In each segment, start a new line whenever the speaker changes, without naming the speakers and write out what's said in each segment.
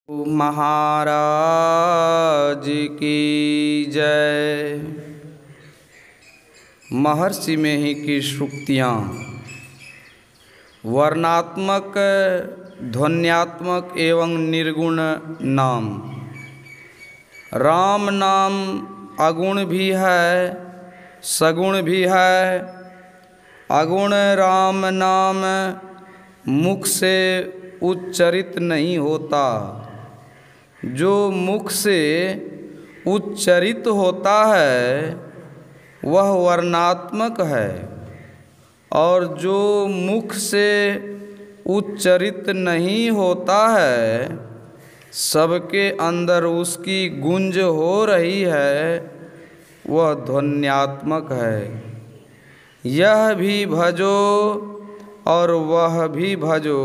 महाराज की जय। महर्षि में ही की श्रुतियाँ वर्णात्मक, ध्वन्यात्मक एवं निर्गुण नाम। राम नाम अगुण भी है, सगुण भी है। अगुण राम नाम मुख से उच्चरित नहीं होता, जो मुख से उच्चरित होता है वह वर्णात्मक है, और जो मुख से उच्चरित नहीं होता है, सबके अंदर उसकी गूंज हो रही है, वह ध्वन्यात्मक है। यह भी भजो और वह भी भजो,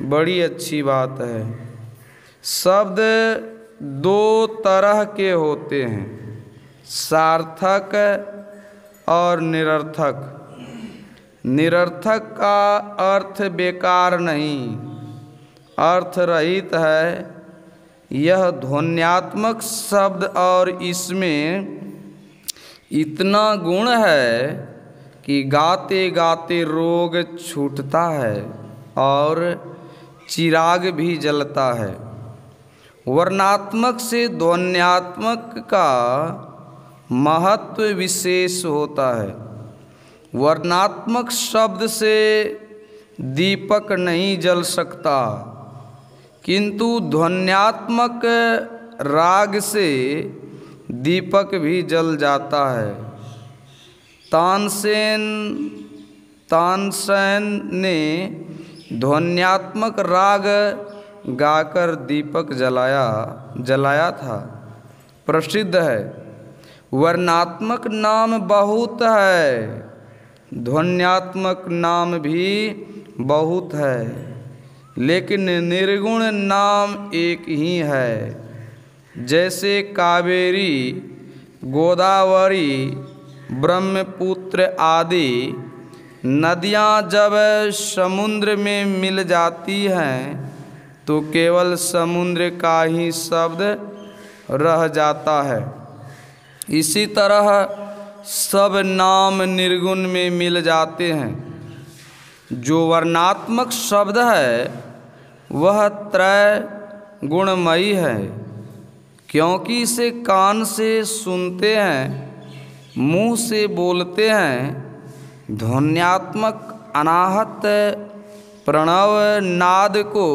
बड़ी अच्छी बात है। शब्द दो तरह के होते हैं, सार्थक और निरर्थक। निरर्थक का अर्थ बेकार नहीं, अर्थ रहित है। यह ध्वन्यात्मक शब्द और इसमें इतना गुण है कि गाते गाते रोग छूटता है और चिराग भी जलता है। वर्णात्मक से ध्वन्यात्मक का महत्व विशेष होता है। वर्णात्मक शब्द से दीपक नहीं जल सकता, किंतु ध्वन्यात्मक राग से दीपक भी जल जाता है। तानसेन ने ध्वन्यात्मक राग गाकर दीपक जलाया था, प्रसिद्ध है। वर्णात्मक नाम बहुत है, ध्वन्यात्मक नाम भी बहुत है, लेकिन निर्गुण नाम एक ही है। जैसे कावेरी, गोदावरी, ब्रह्मपुत्र आदि नदियाँ जब समुद्र में मिल जाती हैं तो केवल समुद्र का ही शब्द रह जाता है। इसी तरह सब नाम निर्गुण में मिल जाते हैं। जो वर्णात्मक शब्द है वह त्रय गुणमयी है, क्योंकि इसे कान से सुनते हैं, मुंह से बोलते हैं। ध्वन्यात्मक अनाहत प्रणव नाद को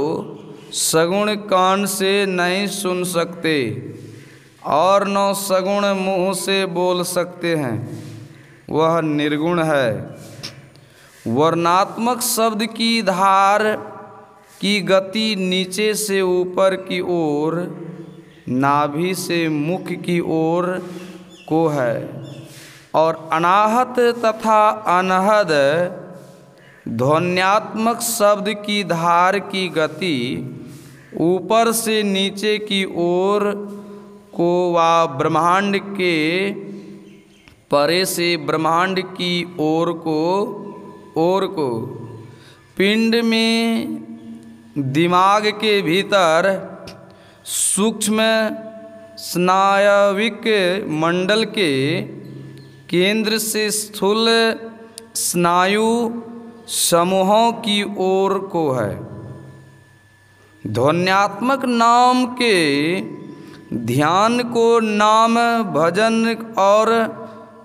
सगुण कान से नहीं सुन सकते और न सगुण मुँह से बोल सकते हैं, वह निर्गुण है। वर्णात्मक शब्द की धार की गति नीचे से ऊपर की ओर, नाभि से मुख की ओर को है, और अनाहत तथा अनहद ध्वन्यात्मक शब्द की धार की गति ऊपर से नीचे की ओर को व ब्रह्मांड के परे से ब्रह्मांड की ओर को पिंड में दिमाग के भीतर सूक्ष्म स्नायविक मंडल के केंद्र से स्थूल स्नायु समूहों की ओर को है। ध्वन्यात्मक नाम के ध्यान को नाम भजन और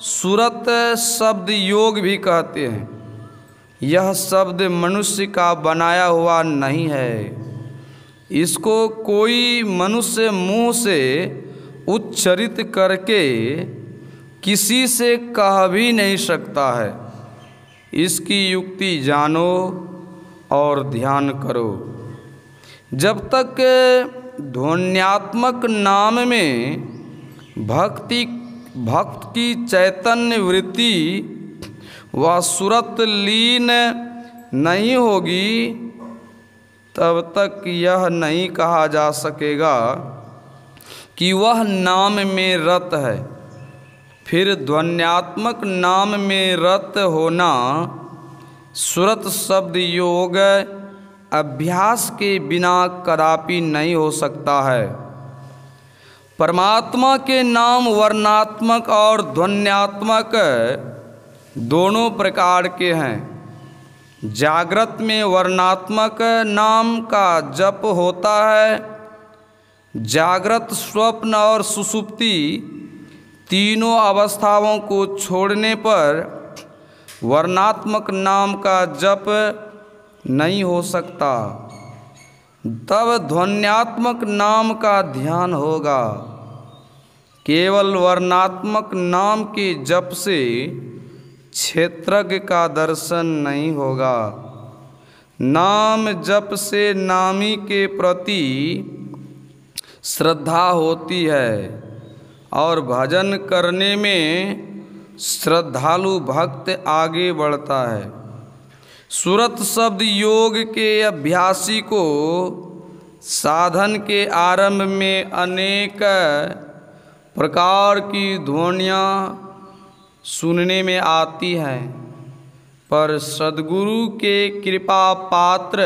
सुरत शब्द योग भी कहते हैं। यह शब्द मनुष्य का बनाया हुआ नहीं है, इसको कोई मनुष्य मुँह से उच्चरित करके किसी से कह भी नहीं सकता है। इसकी युक्ति जानो और ध्यान करो। जब तक ध्वन्यात्मक नाम में भक्त की चैतन्य वृत्ति व सुरत लीन नहीं होगी, तब तक यह नहीं कहा जा सकेगा कि वह नाम में रत है। फिर ध्वन्यात्मक नाम में रत होना सुरत शब्द योग अभ्यास के बिना कदापि नहीं हो सकता है। परमात्मा के नाम वर्णात्मक और ध्वन्यात्मक दोनों प्रकार के हैं। जागृत में वर्णात्मक नाम का जप होता है। जागृत, स्वप्न और सुषुप्ति तीनों अवस्थाओं को छोड़ने पर वर्णात्मक नाम का जप नहीं हो सकता। तब ध्वन्यात्मक नाम का ध्यान होगा। केवल वर्णात्मक नाम के जप से क्षेत्रज्ञ का दर्शन नहीं होगा। नाम जप से नामी के प्रति श्रद्धा होती है और भजन करने में श्रद्धालु भक्त आगे बढ़ता है। सुरत शब्द योग के अभ्यासी को साधन के आरंभ में अनेक प्रकार की ध्वनियाँ सुनने में आती हैं, पर सद्गुरु के कृपा पात्र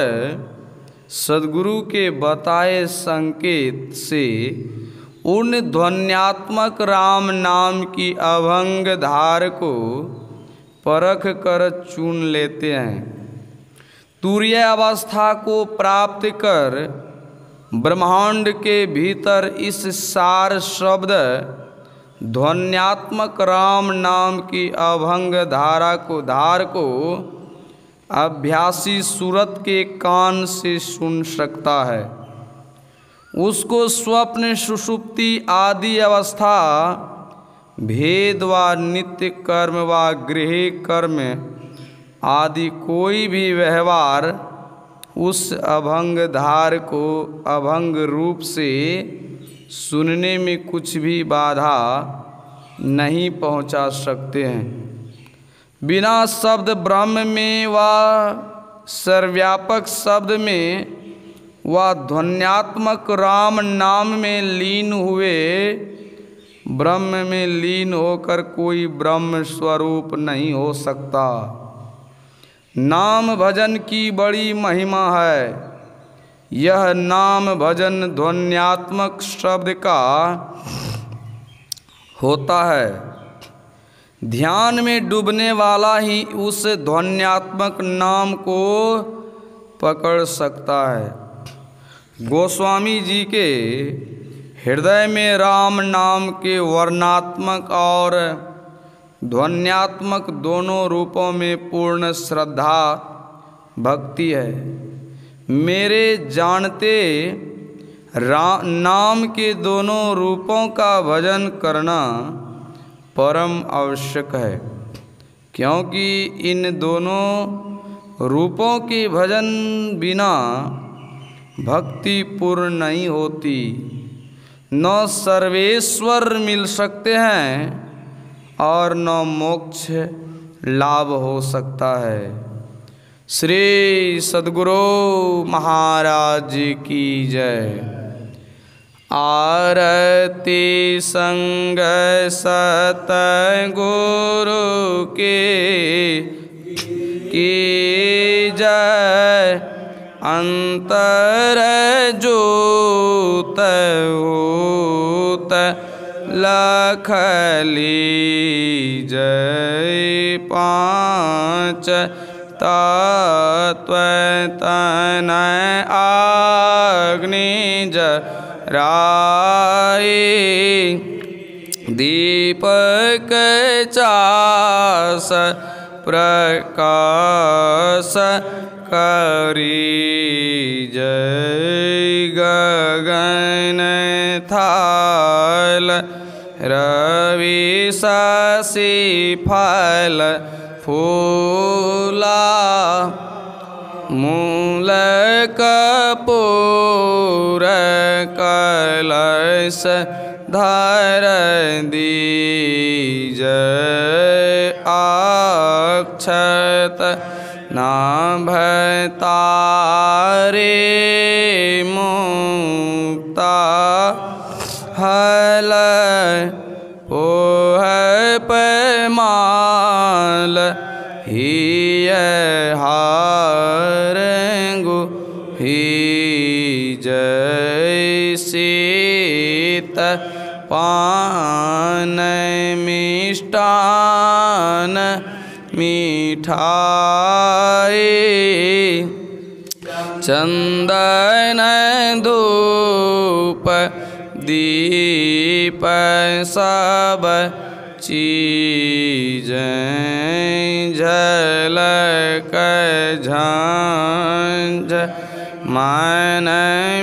सद्गुरु के बताए संकेत से उन ध्वन्यात्मक राम नाम की अभंग धार को परख कर चुन लेते हैं। तुरीय अवस्था को प्राप्त कर ब्रह्मांड के भीतर इस सार शब्द ध्वन्यात्मक राम नाम की अभंग धार को अभ्यासी सूरत के कान से सुन सकता है। उसको स्वप्न, सुषुप्ति आदि अवस्था, भेद व नित्य कर्म व गृह कर्म आदि कोई भी व्यवहार उस अभंग धार को अभंग रूप से सुनने में कुछ भी बाधा नहीं पहुंचा सकते हैं। बिना शब्द ब्रह्म में व सर्वव्यापक शब्द में व ध्वन्यात्मक राम नाम में लीन हुए ब्रह्म में लीन होकर कोई ब्रह्म स्वरूप नहीं हो सकता। नाम भजन की बड़ी महिमा है। यह नाम भजन ध्वन्यात्मक शब्द का होता है। ध्यान में डूबने वाला ही उस ध्वन्यात्मक नाम को पकड़ सकता है। गोस्वामी जी के हृदय में राम नाम के वर्णात्मक और ध्वन्यात्मक दोनों रूपों में पूर्ण श्रद्धा भक्ति है। मेरे जानते नाम के दोनों रूपों का भजन करना परम आवश्यक है, क्योंकि इन दोनों रूपों के भजन बिना भक्ति पूर्ण नहीं होती। न सर्वेश्वर मिल सकते हैं और न मोक्ष लाभ हो सकता है। श्री सद्गुरु महाराज की जय। आरती संग सतगुरु की जय। अंतर जोत होत लखली जय। पांच तत्व तनय अग्नि जराय। दीपक चास प्रकाश करी जय। गगन थाल रवि शशि फल फूला। मूल कपूर कलश धर दीजय। अक्षत नाभ तारे मुक्ता। हल पोह पैमाल हिय हार शीत पान मिष्टान मिठाई चंदन धूप दीप सब चीजें झलक झांझ मन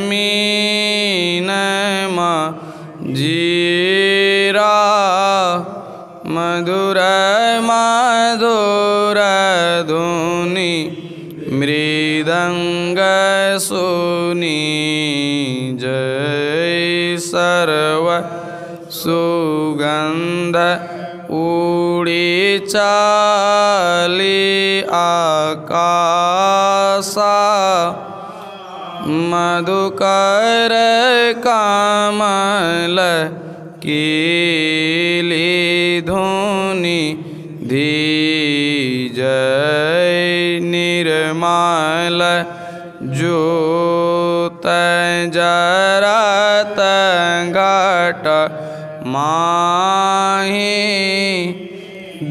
मीन जीरा मधुर मधुर धुनि मृदंग सुनी जय सर्व सुगंध उड़ी चाली आकाशा मधुकर कमल कीली धुनि धीजय निर्मल ज्योत जरत घट माहि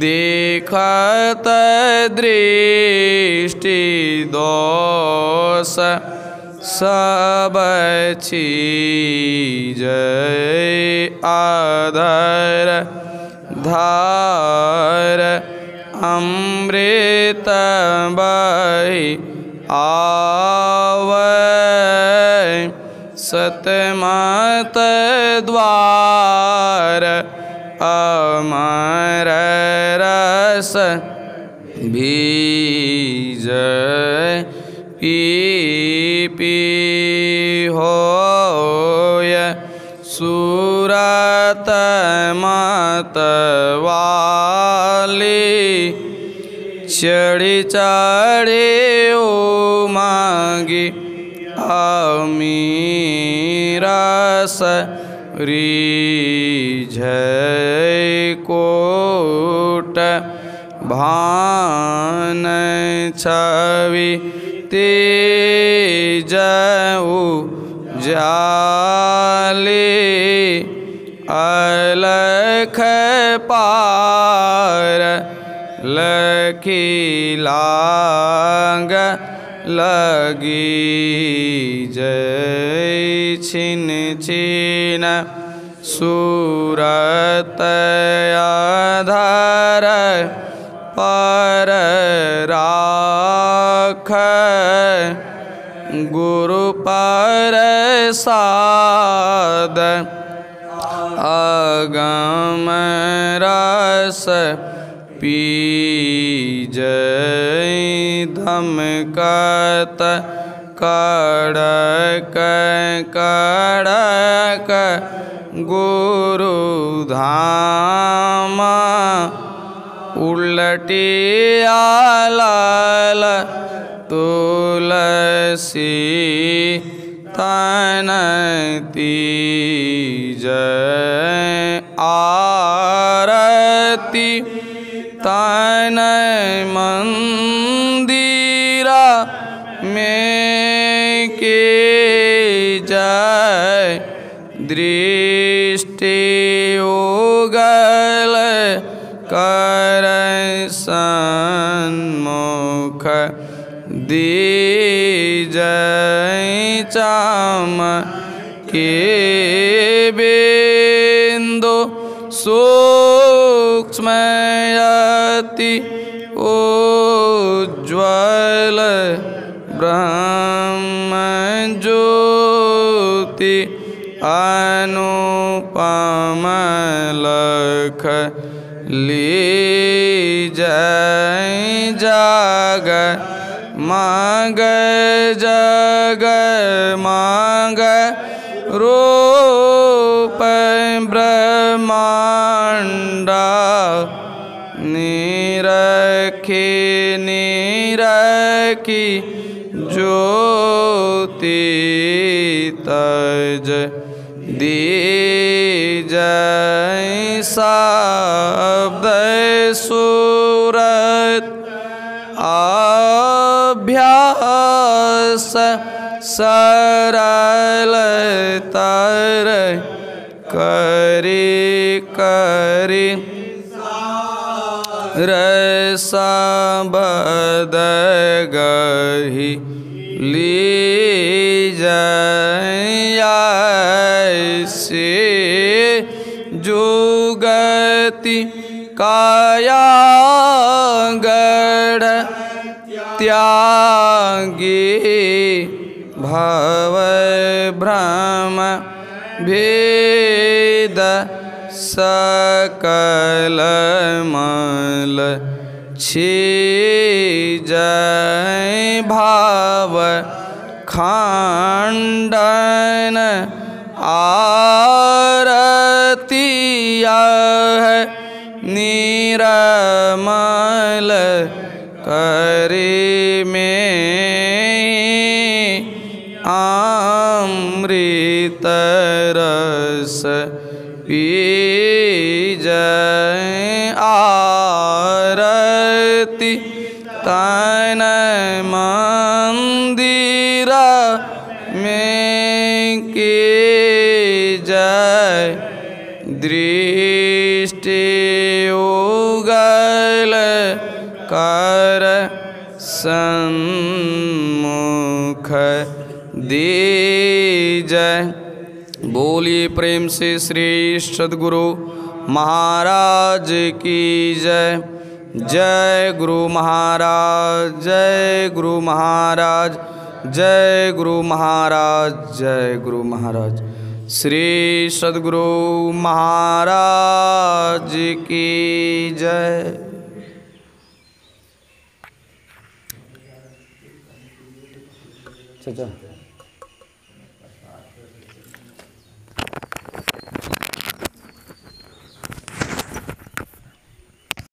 देखत दृष्टि दोष सब चीजय आधर धार अमृत बहि आवै सतमत द्वार अमर रस भीजय पी पी होय सूरत मतवाली चढ़ी चढ़े ओ मांगी अमीरस रिझय कोट भान छवि तेजऊ जाले अलख पार लखिलांग लगी जय छिन छिन सूरत आधार पर राख गुरु पर साद अगम रस पीजय धमकत कड़क कड़क गुरु धाम उलटी आलाल तुलसी तन तीजय आरती तन मंदिरा में के जय दृष्टि उगल कर सन्मुख दीजय चाम के बिंदु सूक्ष्मयति उज्ज्वल ब्रह्म ज्योति अनुपम लख लीजय जग माग जग माग रूप ब्रह्मांडा निरखी निरखी ज्योति तज दीजय शब्द सूरत अभ्यास सरल तर करी करी रसा बद गही लीजैसे जुगति काया गढ़ त्यागी भव भ्रम भेद सकल मल छीजै भाव खंडन आरतिया है निरमल करे में अमृत रस पीजै आरती तन मंदिर में के जय दृष्टि उगल कर सन्मुख दीजै। बोलिए प्रेम से श्री सद्गुरु महाराज की जय। जय गुरु महाराज, जय गुरु महाराज, जय गुरु महाराज, जय गुरु महाराज। श्री सद्गुरु महाराज की जय। अच्छा